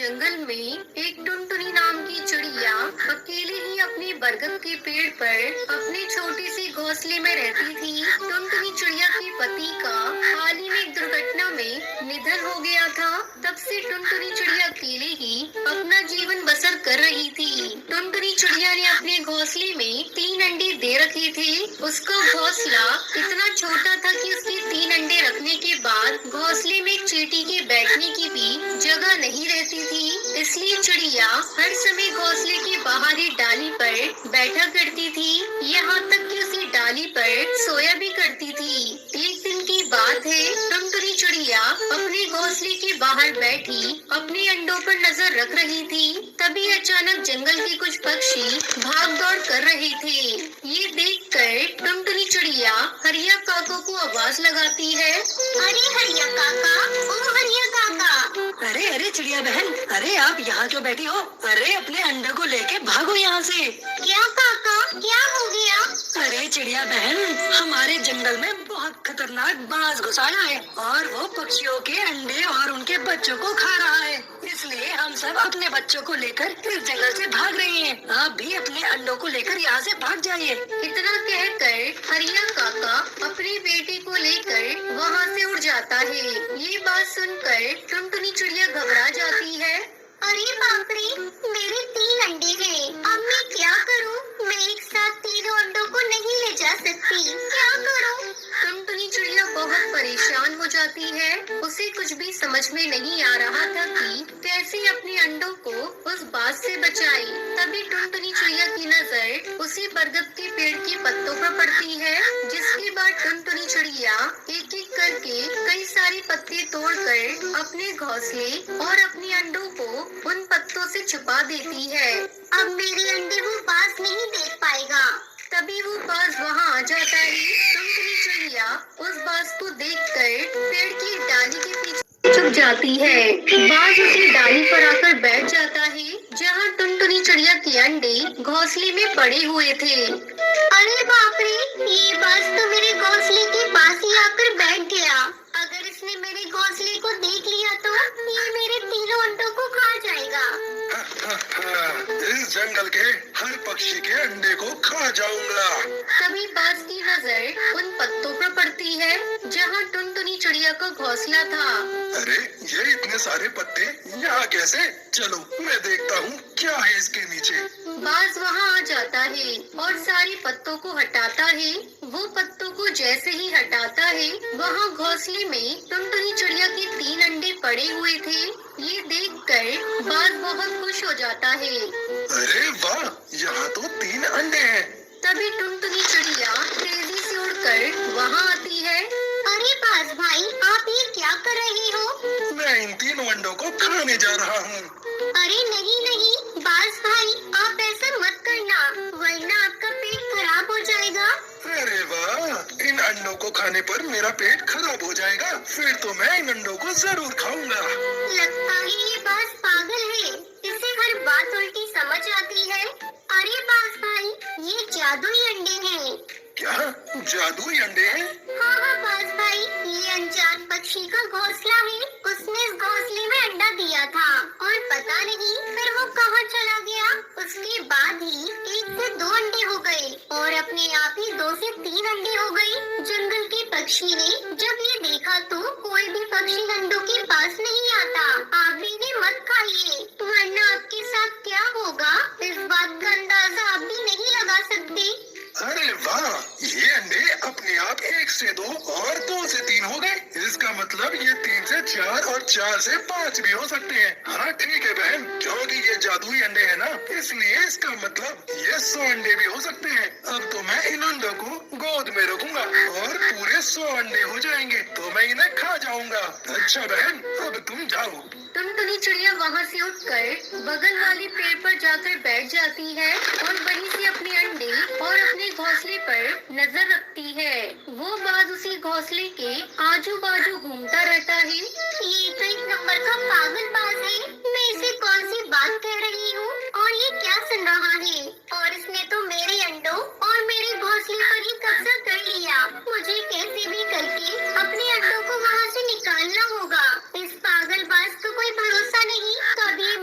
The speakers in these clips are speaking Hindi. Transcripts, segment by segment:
जंगल में एक टुनटुनी नाम की चिड़िया अकेले ही अपने बरगद के पेड़ पर अपने छोटे से घोंसले में रहती थी। टुनटुनी चिड़िया के पति का हाल ही में एक दुर्घटना में निधन हो गया था। तब से टुनटुनी चिड़िया अकेले ही अपना जीवन बसर कर रही थी। टुनटुनी चिड़िया ने अपने घोंसले में 3 अंडे दे रखे थे। उसका घोंसला इतना छोटा था कि उसके 3 अंडे रखने के बाद घोंसले में एक चींटी के बैठने की भी जगह नहीं रहती थी। इसलिए चिड़िया हर समय घोंसले के बाहरी डाली पर बैठा करती थी। यहाँ तक कि उसी डाली पर सोया भी करती थी। एक दिन की बात है, टुनटुनी चिड़िया अपने घोंसले के बाहर बैठी अपने अंडों पर नजर रख रही थी। तभी अचानक जंगल के कुछ पक्षी भाग दौड़ कर रहे थे। ये देखकर टुनटुनी चिड़िया हरिया काका को आवाज लगाती है। अरे हरिया काका, ओ हरिया काका। अरे अरे चिड़िया बहन, अरे आप यहाँ क्यों बैठी हो? अरे अपने अंडे को लेके भागो यहाँ से। क्या काका, क्या हो गया? अरे चिड़िया बहन, हमारे जंगल में बहुत खतरनाक बाज घुस आया है और वो पक्षियों के अंडे और उनके बच्चों को खा रहा है। इसलिए हम सब अपने बच्चों को लेकर इस जंगल से भाग रहे हैं। आप भी अपने अंडों को लेकर यहाँ से भाग जाइए। इतना कहकर हरिया काका अपने बेटे को लेकर वहाँ से उड़ जाता है। ये बात सुनकर टुनटुनी चिड़िया घबरा जाती है। अरे बाप रे, मेरे 3 अंडे हैं। अब मैं क्या करूं? मैं एक साथ 3 अंडों को नहीं ले जा सकती। क्या करूं? टुनटुनी चिड़िया बहुत परेशान हो जाती है। उसे कुछ भी समझ में नहीं आ रहा था कि कैसे अपने अंडों को उस बाज से बचाए। तभी टुनटुनी चिड़िया की नजर उसी बरगद के पेड़ के पत्तों पर पड़ती है। जिसके बाद टुनटुनी चिड़िया एक एक करके कई सारे पत्ते तोड़कर अपने घोंसले और अपने अंडों को उन पत्तों से छुपा देती है। अब मेरे अंडे वो बाज नहीं देख पाएगा। तभी वो बाज वहाँ आ जाता है। टुनटुनी चिड़िया उस बाज को देखकर पेड़ की डाली के पीछे छुप जाती है। बाज उसी डाली पर आकर बैठ जाता है जहाँ टुनटुनी चिड़िया के अंडे घोंसले में पड़े हुए थे। अरे बाप रे, ये बाज तो मेरे घोंसले के पास ही आकर बैठ गया। अगर इसने मेरे घोंसले को देख लिया तो ये मेरे 3 अंडों को खा जाएगा। इस जंगल के हर पक्षी के अंडे को खा जाऊंगा। तभी बाज की नजर उन पत्तों पर पड़ती है जहाँ टुनटुनी चिड़िया का घोंसला था। अरे ये इतने सारे पत्ते यहाँ कैसे? चलो मैं देखता हूँ क्या है इसके नीचे। बाज वहाँ आ जाता है और सारे पत्तों को हटाता है। वो पत्तों को जैसे ही हटाता है, वहाँ घोंसले में टुनटुनी चिड़िया के 3 अंडे पड़े हुए थे। ये देखकर बाज बहुत खुश हो जाता है। अरे वाह, यहाँ तो 3 अंडे हैं। तभी टुनटुनी चिड़िया तेजी से उड़कर वहाँ आती है। अरे बाज भाई, आप ये क्या कर रहे हो? मैं इन 3 अंडों को खाने जा रहा हूँ। अरे नहीं नहीं बाज भाई, आप ऐसा मत करना, वरना आपका पेट खराब हो जाएगा। अरे वाह, इन अंडों को खाने पर मेरा पेट खराब हो जाएगा। फिर तो मैं इन अंडों को जरूर खाऊंगा। लगता है ये बाज पागल है, इसे हर बात उल्टी समझ आती है। अरे बाज भाई, ये जादुई अंडे हैं। क्या जादुई अंडे हैं? हाँ बाज भाई, ये अनजान पक्षी का घोंसला है। उसने इस घोंसले में अंडा दिया था और पता नहीं फिर वो कहाँ चला गया। उसके बाद ही 1 से 2 अंडे हो गए और अपने आप ही 2 से 3 अंडे हो गए। जंगल के पक्षी ने जब ये देखा तो कोई भी पक्षी अंडों के पास नहीं आता। आप भी इन्हें मत खाइए, वरना आपके साथ क्या होगा इस बात का अंदाजा आप भी नहीं लगा सकते। अरे वाह, ये अंडे अपने आप 1 से 2 और 2 से 3 हो गए। इसका मतलब ये 3 से 4 और 4 से 5 भी हो सकते हैं। हाँ ठीक है बहन, क्योंकि ये जादुई अंडे हैं ना, इसलिए इसका मतलब ये 100 अंडे भी हो सकते हैं। अब तो मैं इन अंडों को गोद में रखूंगा और पूरे 100 अंडे हो जाएंगे तो मैं इन्हें खा जाऊंगा। अच्छा बहन, अब तुम जाओ। टुनटुनी चिड़िया वहाँ से उठकर बगल वाले पेड़ पर जाकर बैठ जाती है और वहीं से अपने अंडे और अपने घोंसले पर नजर रखती है। वो बाज उसी घोंसले के आजू बाजू घूमता रहता है। ये तो 1 नंबर का पागल बाज है। मैं इसे कौन सी बात कह रही हूँ और ये क्या सुन रहा है? और इसने तो मेरे अंडों और मेरे घोंसले पर ही कब्जा कर लिया। मुझे कैसे भी करके अपने अंडों को वहाँ से निकालना होगा। इस पागल बाज का कोई भरोसा नहीं, कभी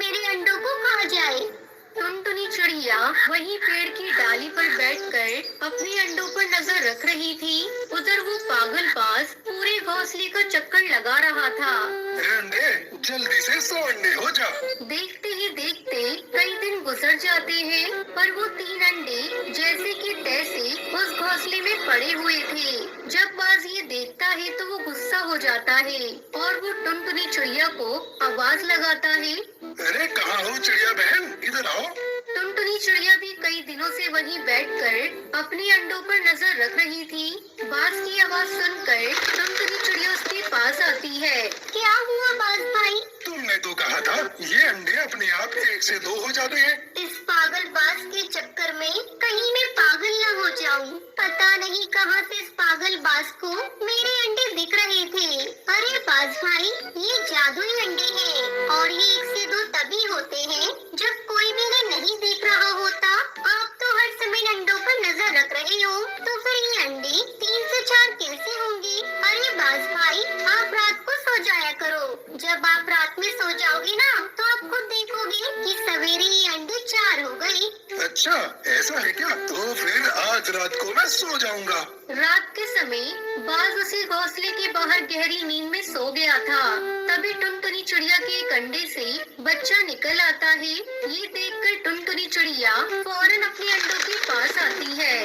वहीं पेड़ की डाली पर बैठकर अपने अंडों पर नजर रख रही थी। उधर वो पागलबाज पूरे घोंसले का चक्कर लगा रहा था। ए अंडे, जल्दी से 100 अंडे हो जा। देखते ही देखते कई दिन गुजर जाते हैं, पर वो 3 अंडे जैसे कि तैसे उस घोंसले में पड़े हुए थे। जब बाज ये देखता है तो वो गुस्सा हो जाता है और वो टुनटुनी चिड़िया को आवाज लगाता है। अरे कहाँ हो चिड़िया बहन, इधर आओ। टुनटुनी चिड़िया भी कई दिनों से वहीं बैठकर अपने अंडों पर नजर रख रही थी। बाज की आवाज सुनकर टुनटुनी चिड़िया उसके पास आती है। क्या हुआ बाज भाई? तुमने तो कहा था ये अंडे अपने आप 1 से 2 हो जाते हैं। इस पागल बाज के चक्कर में कहीं मैं पागल न हो जाऊं। पता नहीं कहां से इस पागल बाज को मेरे अंडे दिख रहे थे। अरे बाज भाई, ये जादुई अंडे हैं और ये 1 से 2 तभी होते हैं जब कोई भी इन्हें नहीं देख रहा होता। आप तो हर समय अंडों पर नजर रख रहे हो, तो फिर ये अंडे 3 से 4 कैसे होंगे? अरे बाज भाई, आप रात को सो जाया करो। जब आप रात में सो जाओगे ना, तो आप खुद देखोगे कि सवेरे ये अंडे 4 हो गए। अच्छा ऐसा है क्या? तो फिर आज रात को मैं सो जाऊंगा। रात के समय बाज उसी घोंसले के बाहर गहरी नींद में सो गया था। तभी टुनटुनी चिड़िया के एक अंडे से बच्चा निकल आता है। ये देखकर टुनटुनी चिड़िया फौरन अपने अंडों के पास आती है।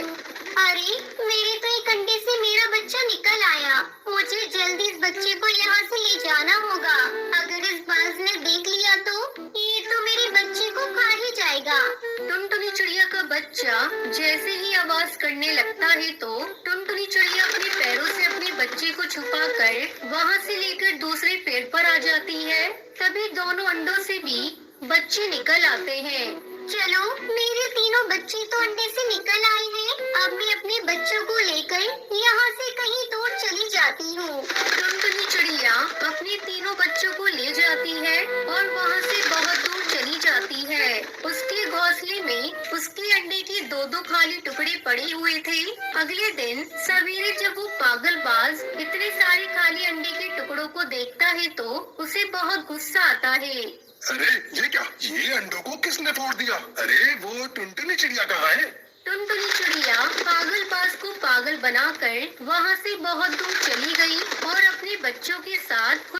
अरे, मेरे तो एक अंडे से मेरा बच्चा निकल आया। मुझे जल्दी इस बच्चे को यहाँ से ले जाना होगा। अगर इस बाज ने देख लिया तो ये तो मेरे बच्चे को खा ही जाएगा। टुनटुनी चिड़िया का बच्चा जैसे ही आवाज करने लगता है तो टुनटुनी चिड़िया अपने पैरों से अपने बच्चे को छुपाकर वहाँ से लेकर दूसरे पेड़ पर आ जाती है। तभी दोनों अंडों से भी बच्चे निकल आते हैं। चलो, मेरे तीनों बच्चे तो अंडे से निकल आए हैं। अब मैं अपने बच्चों को लेकर यहाँ से कहीं दूर चली जाती हूँ। टुनटुनी चिड़िया अपने तीनों बच्चों को ले जाती है और वहाँ से बहुत दूर चली जाती है। उसके घोंसले में उसके अंडे के 2-2 खाली टुकड़े पड़े हुए थे। अगले दिन सवेरे जब वो पागलबाज इतने सारे खाली अंडे के टुकड़ों को देखता है तो उसे बहुत गुस्सा आता है। अरे ये क्या, ये अंडों को किसने फोड़ दिया? अरे वो टुनटुनी चिड़िया कहाँ है? टुनटुनी चिड़िया पागलबाज को पागल बनाकर वहाँ से बहुत दूर चली गई और अपने बच्चों के साथ